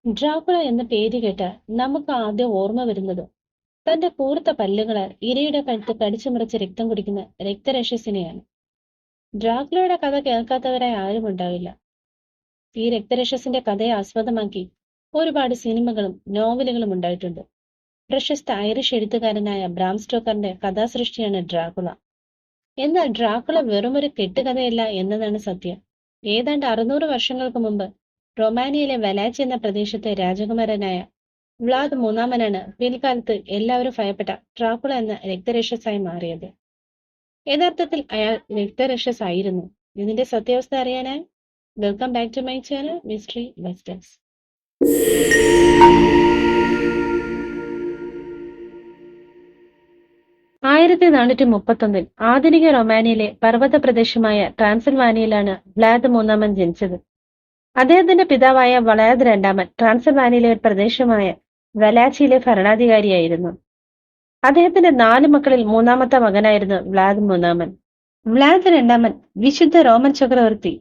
Dracula എന്ന പേര് കേട്ടാൽ നമുക്ക് ആദ്യം ഓർമ്മ വരുന്നത് തന്റെ കൂർത്ത പല്ലുകളാൽ ഇരയുടെ കഴുത്ത് കടിച്ചുമുറിച്ച് രക്തം കുടിക്കുന്ന രക്തരക്ഷസിനെയാണ്. ഡ്രാക്കുളയുടെ കഥ കേൾക്കാത്തവരായി ആരും ഉണ്ടാവില്ല. ഈ രക്തരക്ഷസിന്റെ കഥയെ ആസ്പദമാക്കി ഒരുപാട് സിനിമകളും നോവലുകളും ഉണ്ടായിട്ടുണ്ട്. പ്രശസ്ത ഐറിഷ് എഴുത്തുകാരനായ ബ്രാം സ്റ്റോക്കറിന്റെ കഥാസൃഷ്ടിയാണ് ഡ്രാക്കുള. എന്നാൽ ഡ്രാക്കുള വെറുമൊരു കെട്ടുകഥയല്ല എന്നതാണ് സത്യം. ഏതാണ്ട് 600 വർഷങ്ങൾക്ക് മുമ്പ് റൊമാനിയയിലെ വലാച്ചി എന്ന പ്രദേശത്തെ രാജകുമാരനായ വ്ലാദ് മൂന്നാമനാണ് പിൽക്കാലത്ത് എല്ലാവരും ഭയപ്പെട്ട ഡ്രാക്കുള എന്ന രക്തരക്ഷസായി മാറിയത്. യഥാർത്ഥത്തിൽ അയാൾ രക്തരക്ഷസായിരുന്നു. ഇതിന്റെ സത്യാവസ്ഥ അറിയാനായി welcome back to my channel mystery busters. 1431 ആധുനിക റൊമാനിയയിലെ പർവ്വത പ്രദേശമായ ട്രാൻസിൽവാനിയയിലാണ് വ്ലാദ് മൂന്നാമൻ ജനിച്ചത്. അദ്ദേഹത്തിന്റെ പിതാവായ വ്ലാദ് രണ്ടാമൻ ട്രാൻസിൽവാനിയയിലെ ഒരു പ്രദേശമായ വലാച്ചിയിലെ ഭരണാധികാരിയായിരുന്നു. അദ്ദേഹത്തിന്റെ 4 മക്കളിൽ മൂന്നാമത്തെ മകനായിരുന്നു വ്ലാദ് മൂന്നാമൻ. വ്ലാദ് രണ്ടാമൻ വിശുദ്ധ റോമൻ ചക്രവർത്തി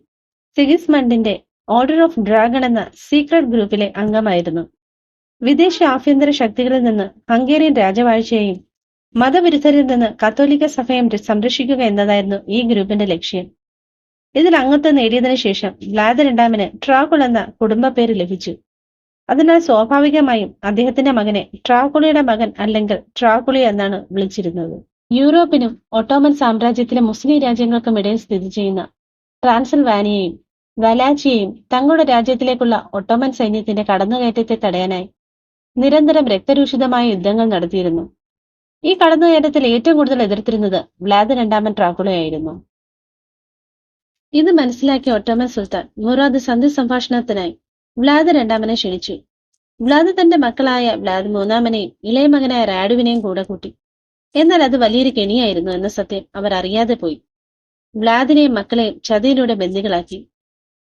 സിഗിസ്മണ്ടിന്റെ ഓർഡർ ഓഫ് ഡ്രാഗൺ എന്ന സീക്രട്ട് ഗ്രൂപ്പിലെ അംഗമായിരുന്നു. വിദേശ ആഭ്യന്തര ശക്തികളിൽ നിന്ന് ഹംഗേറിയൻ രാജവാഴ്ചയെയും മതവിരുദ്ധരിൽ നിന്ന് കത്തോലിക്ക സഭയും സംരക്ഷിക്കുക എന്നതായിരുന്നു ഈ ഗ്രൂപ്പിന്റെ ലക്ഷ്യം. ഇതിൽ അംഗത്വം നേടിയതിനു ശേഷം വ്ലാദ് രണ്ടാമന് ഡ്രാക്കുള എന്ന കുടുംബ പേര് ലഭിച്ചു. അതിനാൽ സ്വാഭാവികമായും അദ്ദേഹത്തിന്റെ മകനെ ഡ്രാക്കുളയുടെ മകൻ അല്ലെങ്കിൽ ഡ്രാക്കുളി എന്നാണ് വിളിച്ചിരുന്നത്. യൂറോപ്പിനും ഒട്ടോമൻ സാമ്രാജ്യത്തിലെ മുസ്ലിം രാജ്യങ്ങൾക്കും ഇടയിൽ സ്ഥിതി ചെയ്യുന്ന ട്രാൻസിൽവാനിയയും വലാച്ചിയയും തങ്ങളുടെ രാജ്യത്തിലേക്കുള്ള ഒട്ടോമൻ സൈന്യത്തിന്റെ കടന്നുകയറ്റത്തെ തടയാനായി നിരന്തരം രക്തരൂഷിതമായ യുദ്ധങ്ങൾ നടത്തിയിരുന്നു. ഈ കടന്നുകയറ്റത്തിൽ ഏറ്റവും കൂടുതൽ എതിർത്തിരുന്നത് വ്ലാദ് രണ്ടാമൻ ഡ്രാക്കുളയായിരുന്നു. ഇത് മനസ്സിലാക്കിയ ഒട്ടോമൻ സുൽത്താൻ മുറാദ് സന്ധി സംഭാഷണത്തിനായി വ്ലാദ് രണ്ടാമനെ ക്ഷണിച്ചു. വ്ലാദ് തന്റെ മക്കളായ വ്ലാദ് മൂന്നാമനെയും ഇളയ മകനായ റാഡുവിനെയും കൂടെ കൂട്ടി. എന്നാൽ അത് വലിയൊരു കെണിയായിരുന്നു എന്ന സത്യം അവർ അറിയാതെ പോയി. വ്ലാദിനെയും മക്കളെയും ചതിയിലൂടെ ബന്ദികളാക്കി.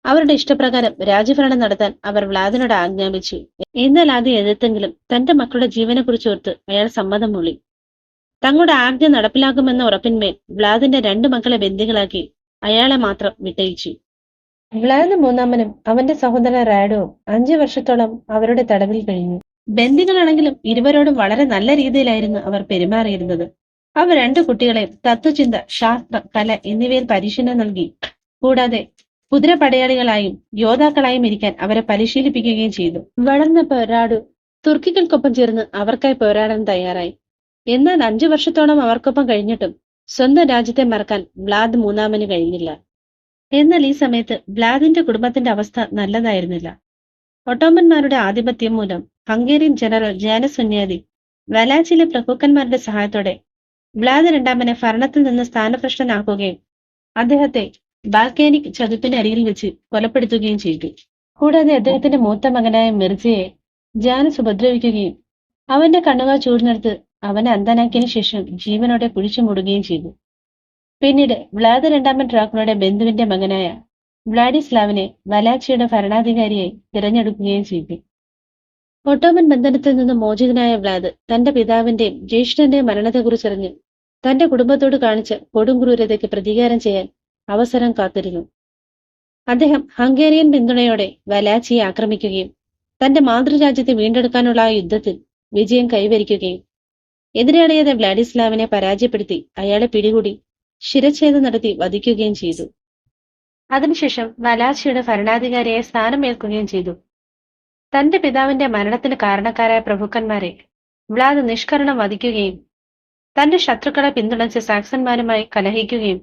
അവരുടെ ഇഷ്ടപ്രകാരം രാജ്യഭരണം നടത്താൻ അവർ വ്ലാദിനോട് ആജ്ഞാപിച്ചു. എന്നാൽ ആദ്യം എതിർത്തെങ്കിലും തന്റെ മക്കളുടെ ജീവനെക്കുറിച്ച് ഓർത്ത് അയാൾ സമ്മതം മൂളി. തങ്ങളുടെ ആജ്ഞ നടപ്പിലാക്കുമെന്ന ഉറപ്പിന്മേൽ വ്ലാദിന്റെ 2 മക്കളെ ബന്ദികളാക്കി അയാളെ മാത്രം വിട്ടയച്ചു. വ്ലാദ് മൂന്നാമനും അവന്റെ സഹോദരൻ റാഡുവും 5 വർഷത്തോളം അവരുടെ തടവിൽ കഴിഞ്ഞു. ബന്ദികളാണെങ്കിലും ഇരുവരോടും വളരെ നല്ല രീതിയിലായിരുന്നു അവർ പെരുമാറിയിരുന്നത്. അവർ 2 കുട്ടികളെയും തത്വചിന്ത, ശാസ്ത്രം, കല എന്നിവയിൽ പരിശീലനം നൽകി. കൂടാതെ കുതിരപ്പടയാളികളായും യോദ്ധാക്കളായും ഇരിക്കാൻ അവരെ പരിശീലിപ്പിക്കുകയും ചെയ്തു. വളർന്നപ്പോൾ റാഡു തുർക്കികൾക്കൊപ്പം ചേർന്ന് അവർക്കായി പോരാടാൻ തയ്യാറായി. എന്നാൽ 5 വർഷത്തോളം അവർക്കൊപ്പം കഴിഞ്ഞിട്ടും സ്വന്തം രാജ്യത്തെ മറക്കാൻ വ്ലാദ് മൂന്നാമന് കഴിഞ്ഞില്ല. എന്നാൽ ഈ സമയത്ത് വ്ലാദിന്റെ കുടുംബത്തിന്റെ അവസ്ഥ നല്ലതായിരുന്നില്ല. ഒട്ടോമന്മാരുടെ ആധിപത്യം മൂലം ഹംഗേറിയൻ ജനറൽ ജാനസ് സുന്യാദി വലാച്ചിയിലെ പ്രഭുക്കന്മാരുടെ സഹായത്തോടെ വ്ലാദ് രണ്ടാമനെ ഭരണത്തിൽ നിന്ന് സ്ഥാനഭ്രഷ്ടനാക്കുകയും അദ്ദേഹത്തെ ബാൽക്കാനിക് ചതുപ്പിന്റെ അരികിൽ വെച്ച് കൊലപ്പെടുത്തുകയും ചെയ്തു. കൂടാതെ അദ്ദേഹത്തിന്റെ മൂത്ത മകനായ മിർജയെ ജാനസ് ഉപദ്രവിക്കുകയും അവന്റെ കണ്ണുകൾ ചൂടിനെടുത്ത് അവനെ അന്ധനാക്കിയതിനു ശേഷം ജീവനോടെ കുഴിച്ചു മൂടുകയും ചെയ്തു. പിന്നീട് വ്ലാദ് രണ്ടാമൻ ഡ്രാക്കുളയുടെ ബന്ധുവിന്റെ മകനായ വ്ലാഡിസ്ലാവിനെ വലാച്ചിയുടെ ഭരണാധികാരിയായി തിരഞ്ഞെടുക്കുകയും ചെയ്തു. ഒട്ടോമൻ ബന്ധനത്തിൽ നിന്ന് മോചിതനായ വ്ലാദ് തന്റെ പിതാവിന്റെയും ജ്യേഷ്ഠന്റെയും മരണത്തെക്കുറിച്ചറിഞ്ഞ് തന്റെ കുടുംബത്തോട് കാണിച്ച കൊടും ക്രൂരതയ്ക്ക് പ്രതികാരം ചെയ്യാൻ അവസരം കാത്തിരുന്നു. അദ്ദേഹം ഹംഗേറിയൻ പിന്തുണയോടെ വലാച്ചിയെ ആക്രമിക്കുകയും തന്റെ മാതൃരാജ്യത്തെ വീണ്ടെടുക്കാനുള്ള ആ യുദ്ധത്തിൽ വിജയം കൈവരിക്കുകയും എതിരാളിയായ വ്ലാഡിസ്ലാവിനെ പരാജയപ്പെടുത്തി അയാളെ പിടികൂടി ശിരച്ഛേദം നടത്തി വധിക്കുകയും ചെയ്തു. അതിനുശേഷം വലാച്ചിയുടെ ഭരണാധികാരിയെ സ്ഥാനമേൽക്കുകയും ചെയ്തു. തന്റെ പിതാവിന്റെ മരണത്തിന് കാരണക്കാരായ പ്രഭുക്കന്മാരെ വ്ലാദ് നിഷ്കരണം വധിക്കുകയും തന്റെ ശത്രുക്കളെ പിന്തുണച്ച് സാക്സന്മാരുമായി കലഹിക്കുകയും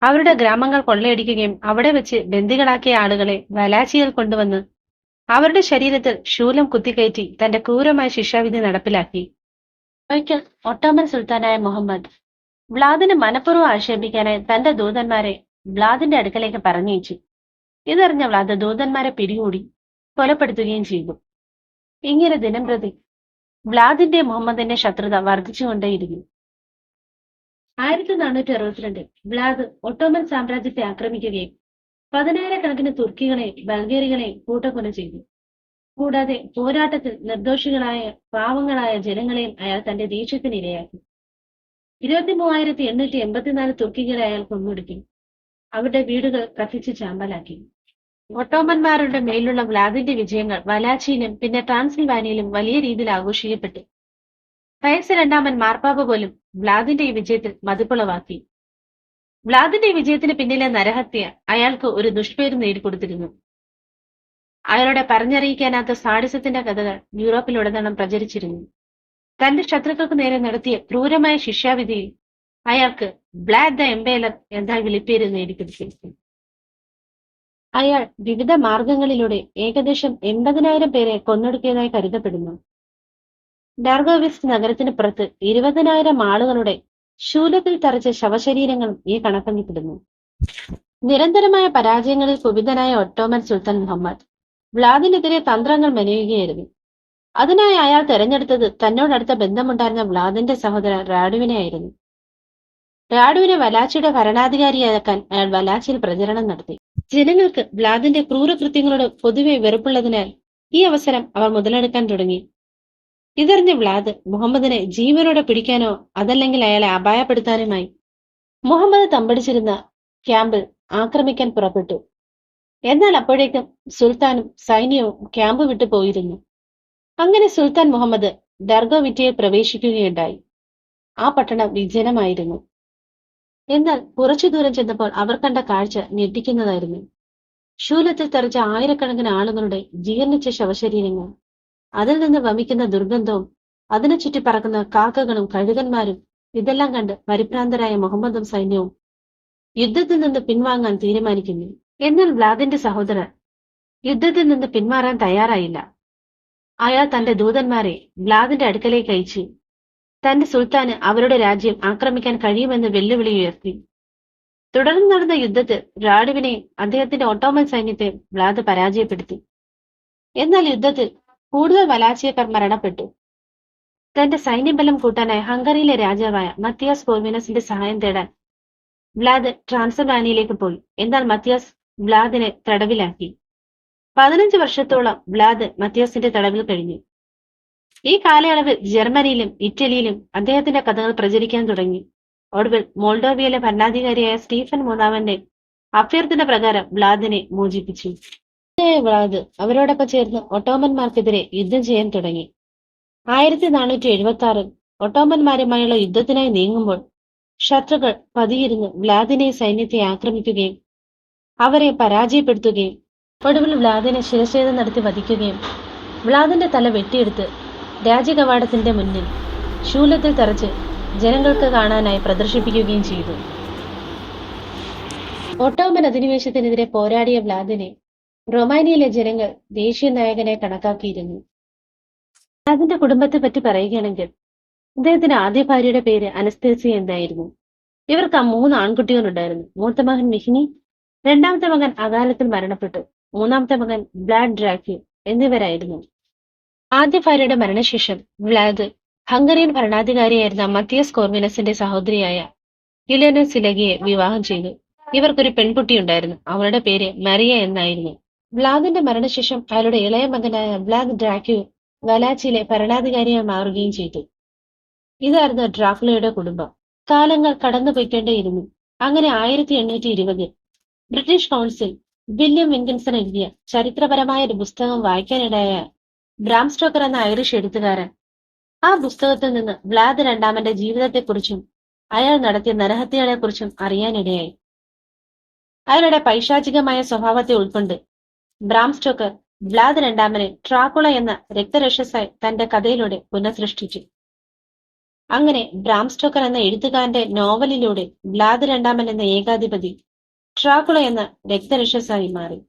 അവരുടെ ഗ്രാമങ്ങൾ കൊള്ളയടിക്കുകയും അവിടെ വെച്ച് ബന്ദികളാക്കിയ ആളുകളെ വലാച്ചിയിൽ കൊണ്ടുവന്ന് അവരുടെ ശരീരത്തിൽ ശൂലം കുത്തിക്കയറ്റി തന്റെ ക്രൂരമായ ശിക്ഷാവിധി നടപ്പിലാക്കി. ഒരിക്കൽ ഒട്ടോമൻ സുൽത്താനായ മുഹമ്മദ് വ്ലാദിനെ മനഃപൂർവ്വം ആക്ഷേപിക്കാനായി തന്റെ ദൂതന്മാരെ വ്ലാദിന്റെ അടുക്കലേക്ക് പറഞ്ഞയച്ചു. ഇതറിഞ്ഞ വ്ലാദ് ദൂതന്മാരെ പിടികൂടി കൊലപ്പെടുത്തുകയും ചെയ്തു. ഇങ്ങനെ ദിനംപ്രതി വ്ലാദിന്റെ മുഹമ്മദിന്റെ ശത്രുത വർദ്ധിച്ചുകൊണ്ടേയിരുന്നു. 1462 വ്ലാദ് ഒട്ടോമൻ സാമ്രാജ്യത്തെ ആക്രമിക്കുകയും 10,000-കണക്കിന് തുർക്കികളെയും ബൾഗേറികളെയും കൂട്ടക്കൊല ചെയ്തു. കൂടാതെ പോരാട്ടത്തിൽ നിർദോഷികളായ പാവങ്ങളായ ജനങ്ങളെയും അയാൾ തന്റെ ദേഷ്യത്തിനിരയാക്കി. 23,884 തുർക്കികളെ അയാൾ കൊന്നൊടുക്കി. അവരുടെ വീടുകൾ കത്തിച്ച് ചാമ്പലാക്കി. ഒട്ടോമന്മാരുടെ മേലുള്ള വ്ലാദിന്റെ വിജയങ്ങൾ വലാച്ചിയിലും പിന്നെ ട്രാൻസിൽവാനിയയിലും വലിയ രീതിയിൽ ആഘോഷിക്കപ്പെട്ടു. പയസ് രണ്ടാമൻ മാർപ്പാപ്പ പോലും വ്ലാദിന്റെ ഈ വിജയത്തിൽ മതിപ്പുളവാക്കി. വ്ലാദിന്റെ ഈ വിജയത്തിന് പിന്നിലെ നരഹത്യ അയാൾക്ക് ഒരു ദുഷ്പേര് നേടിക്കൊടുത്തിരുന്നു. അയാളുടെ പറഞ്ഞറിയിക്കാനാത്ത സാഡിസത്തിന്റെ കഥകൾ യൂറോപ്പിലുടനീളം പ്രചരിച്ചിരുന്നു. തന്റെ ശത്രുക്കൾക്ക് നേരെ നടത്തിയ ക്രൂരമായ ശിക്ഷാവിധിയിൽ അയാൾക്ക് ബ്ലാഡ് ദ എംപയലർ എന്ന വിളിപ്പേര് നേടിക്കൊടുത്തിരുന്നു. അയാൾ വിവിധ മാർഗങ്ങളിലൂടെ ഏകദേശം 80,000 പേരെ കൊന്നൊടുക്കിയതായി കരുതപ്പെടുന്നു. ഡാർഗോവിസ്ക് നഗരത്തിന് പുറത്ത് 20,000 ആളുകളുടെ ശൂലത്തിൽ തറച്ച ശവശരീരങ്ങളും ഈ കണക്കിൽപ്പെടുന്നു. നിരന്തരമായ പരാജയങ്ങളിൽ കുപിതനായ ഒട്ടോമൻ സുൽത്താൻ മുഹമ്മദ് വ്ലാദിനെതിരെ തന്ത്രങ്ങൾ മെനയുകയായിരുന്നു. അതിനായി അയാൾ തെരഞ്ഞെടുത്തത് തന്നോടടുത്ത ബന്ധമുണ്ടായിരുന്ന വ്ലാദിന്റെ സഹോദരൻ റാഡുവിനെയായിരുന്നു. റാഡുവിനെ വലാച്ചിയുടെ ഭരണാധികാരിയാക്കാൻ അയാൾ വലാച്ചിയിൽ പ്രചരണം നടത്തി. ജനങ്ങൾക്ക് വ്ലാദിന്റെ ക്രൂരകൃത്യങ്ങളോട് പൊതുവെ വെറുപ്പുള്ളതിനാൽ ഈ അവസരം അവർ മുതലെടുക്കാൻ തുടങ്ങി. ഇതറിഞ്ഞ വ്ലാദ് മുഹമ്മദിനെ ജീവനോടെ പിടിക്കാനോ അതല്ലെങ്കിൽ അയാളെ അപായപ്പെടുത്താനുമായി മുഹമ്മദ് തമ്പടിച്ചിരുന്ന ക്യാമ്പിൽ ആക്രമിക്കാൻ പുറപ്പെട്ടു. എന്നാൽ അപ്പോഴേക്കും സുൽത്താനും സൈന്യവും ക്യാമ്പ് വിട്ടു പോയിരുന്നു. അങ്ങനെ സുൽത്താൻ മുഹമ്മദ് ഡർഗോവിറ്റയിൽ പ്രവേശിക്കുകയുണ്ടായി. ആ പട്ടണം വിജനമായിരുന്നു. എന്നാൽ കുറച്ചു ദൂരം ചെന്നപ്പോൾ അവർ കണ്ട കാഴ്ച ഞെട്ടിക്കുന്നതായിരുന്നു. ശൂലത്തിൽ തെറിച്ച ആയിരക്കണക്കിന് ആളുകളുടെ ജീർണിച്ച ശവശരീരങ്ങൾ, അതിൽ നിന്ന് വമിക്കുന്ന ദുർഗന്ധവും അതിനു ചുറ്റി പറക്കുന്ന കാക്കകളും കഴുകന്മാരും ഇതെല്ലാം കണ്ട് പരിഭ്രാന്തരായ മുഹമ്മദും സൈന്യവും യുദ്ധത്തിൽ നിന്ന് പിൻവാങ്ങാൻ തീരുമാനിക്കുന്നു. എന്നാൽ വ്ലാദിന്റെ സഹോദരൻ യുദ്ധത്തിൽ നിന്ന് പിന്മാറാൻ തയ്യാറായില്ല. അയാൾ തന്റെ ദൂതന്മാരെ വ്ലാദിന്റെ അടുക്കലേക്ക് അയച്ചു തന്റെ സുൽത്താന് അവരുടെ രാജ്യം ആക്രമിക്കാൻ കഴിയുമെന്ന് വെല്ലുവിളി ഉയർത്തി. തുടർന്ന് നടന്ന യുദ്ധത്തിൽ റാഡുവിനെയും അദ്ദേഹത്തിന്റെ ഒട്ടോമൻ സൈന്യത്തെ വ്ലാദ് പരാജയപ്പെടുത്തി. എന്നാൽ യുദ്ധത്തിൽ കൂടുതൽ വലാച്ചിയക്കാർ മരണപ്പെട്ടു. തന്റെ സൈന്യബലം കൂട്ടാനായി ഹംഗറിയിലെ രാജാവായ മത്തിയാസ് കോർവിനസിന്റെ സഹായം തേടാൻ വ്ലാദ് ട്രാൻസിൽവാനിയയിലേക്ക് പോയി. എന്നാൽ മത്തിയാസ് വ്ലാദിനെ തടവിലാക്കി. 15 വർഷത്തോളം വ്ലാദ് മത്തിയാസിന്റെ തടവിൽ കഴിഞ്ഞു. ഈ കാലയളവിൽ ജർമ്മനിയിലും ഇറ്റലിയിലും അദ്ദേഹത്തിന്റെ കഥകൾ പ്രചരിക്കാൻ തുടങ്ങി. ഒടുവിൽ മോൾഡോവിയയിലെ ഭരണാധികാരിയായ സ്റ്റീഫൻ മൂന്നാമന്റെ അഭ്യർത്ഥന പ്രകാരം വ്ലാദിനെ മോചിപ്പിച്ചു. വ്ലാദ് അവരോടൊപ്പം ചേർന്ന് ഒട്ടോമന്മാർക്കെതിരെ യുദ്ധം ചെയ്യാൻ തുടങ്ങി. 1476 ഒട്ടോമന്മാരുമായുള്ള യുദ്ധത്തിനായി നീങ്ങുമ്പോൾ ശത്രുക്കൾ പതിയിരുന്ന് വ്ലാദിനെ സൈന്യത്തെ ആക്രമിക്കുകയും അവരെ പരാജയപ്പെടുത്തുകയും ഒടുവിൽ വ്ലാദിനെ ശിരച്ഛേദം നടത്തി വധിക്കുകയും വ്ലാദിന്റെ തല വെട്ടിയെടുത്ത് രാജകവാടത്തിന്റെ മുന്നിൽ ശൂലത്തിൽ തറച്ച് ജനങ്ങൾക്ക് കാണാനായി പ്രദർശിപ്പിക്കുകയും ചെയ്തു. ഒട്ടോമൻ അധിനിവേശത്തിനെതിരെ പോരാടിയ വ്ലാദിനെ റൊമാനിയയിലെ ജനങ്ങൾ ദേശീയ നായകനെ കണക്കാക്കിയിരുന്നു. വ്ലാദിന്റെ കുടുംബത്തെ പറ്റി പറയുകയാണെങ്കിൽ അദ്ദേഹത്തിന്റെ ആദ്യ ഭാര്യയുടെ പേര് അനസ്തേസിയ എന്നായിരുന്നു. ഇവർക്ക് 3 ആൺകുട്ടികളുണ്ടായിരുന്നു. മൂത്ത മകൻ മിഹിനി, രണ്ടാമത്തെ മകൻ അകാലത്തിൽ മരണപ്പെട്ടു, മൂന്നാമത്തെ മകൻ ബ്ലാഡ് ഡ്രാക്യു എന്നിവരായിരുന്നു. ആദ്യ ഭാര്യയുടെ മരണശേഷം വ്ലാദ് ഹംഗറിയൻ ഭരണാധികാരിയായിരുന്ന മത്തിയസ് കോർവിനസിന്റെ സഹോദരിയായ യുലേന സിലഗിയെ വിവാഹം ചെയ്തു. ഇവർക്കൊരു പെൺകുട്ടിയുണ്ടായിരുന്നു. അവളുടെ പേര് മറിയ എന്നായിരുന്നു. വ്ലാദിന്റെ മരണശേഷം അയാളുടെ ഇളയ മകനായ ബ്ലാഡ് ഡ്രാക്യു വലാച്ചിയിലെ ഭരണാധികാരിയായി മാറുകയും ചെയ്തു. ഇതായിരുന്നു ഡ്രാക്കുളയുടെ കുടുംബം. കാലങ്ങൾ കടന്നുപോയിക്കൊണ്ടേയിരുന്നു. അങ്ങനെ 1820 ബ്രിട്ടീഷ് കൗൺസിൽ വില്യം വിൻകിൻസൺ എഴുതിയ ചരിത്രപരമായ ഒരു പുസ്തകം വായിക്കാനിടയായ ബ്രാം സ്റ്റോക്കർ എന്ന ഐറിഷ് എഴുത്തുകാരൻ ആ പുസ്തകത്തിൽ നിന്ന് വ്ലാദ് രണ്ടാമന്റെ ജീവിതത്തെക്കുറിച്ചും അയാൾ നടത്തിയ നരഹത്യകളെക്കുറിച്ചും അറിയാനിടയായി. അയാളുടെ പൈശാചികമായ സ്വഭാവത്തെ ഉൾക്കൊണ്ട് ബ്രാം സ്റ്റോക്കർ വ്ലാദ് രണ്ടാമനെ ഡ്രാക്കുള എന്ന രക്തരക്ഷസായി തന്റെ കഥയിലൂടെ പുനഃസൃഷ്ടിച്ചു. അങ്ങനെ ബ്രാം സ്റ്റോക്കർ എന്ന എഴുത്തുകാരന്റെ നോവലിലൂടെ വ്ലാദ് രണ്ടാമൻ എന്ന ഏകാധിപതി ഡ്രാക്കുള എന്ന രക്തരക്ഷസായി മാറി.